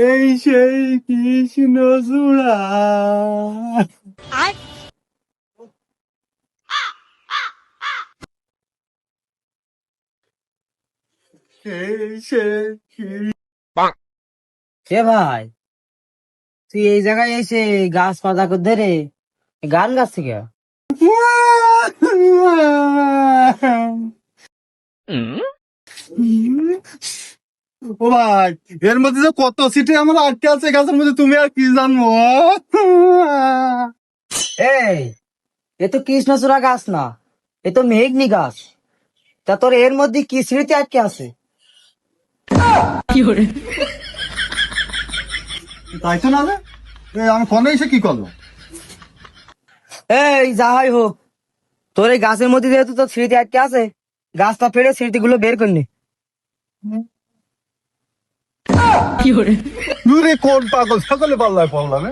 এই সেই কৃষ্ণ চূড়া। এই সেই এ ভাই, তুই এই জায়গায় এসে গাছ পাতা করে ধরে গান গাচ্ছে কে? ও ভাই, এর মধ্যে যে কত সিটে আমার আটকে আছে গাছের মধ্যে, তুমি আর কি জানো? এই, এ তো কৃষ্ণচূড়া গাছ না, এ তো মেঘনি গাছ। তা তোর এর মধ্যে কি স্মৃতি আটকে আছে? তাই তো না রে, আমি ফোনে এসে কি করলো? এই যাই হোক, তোর এই গাছের মধ্যে যেহেতু তোর স্মৃতি আটকে আছে, গাছটা ফেলে স্মৃতিগুলো বের করনি। দূরে কোন পাগল সকলে পাল্লায় পড়লাম।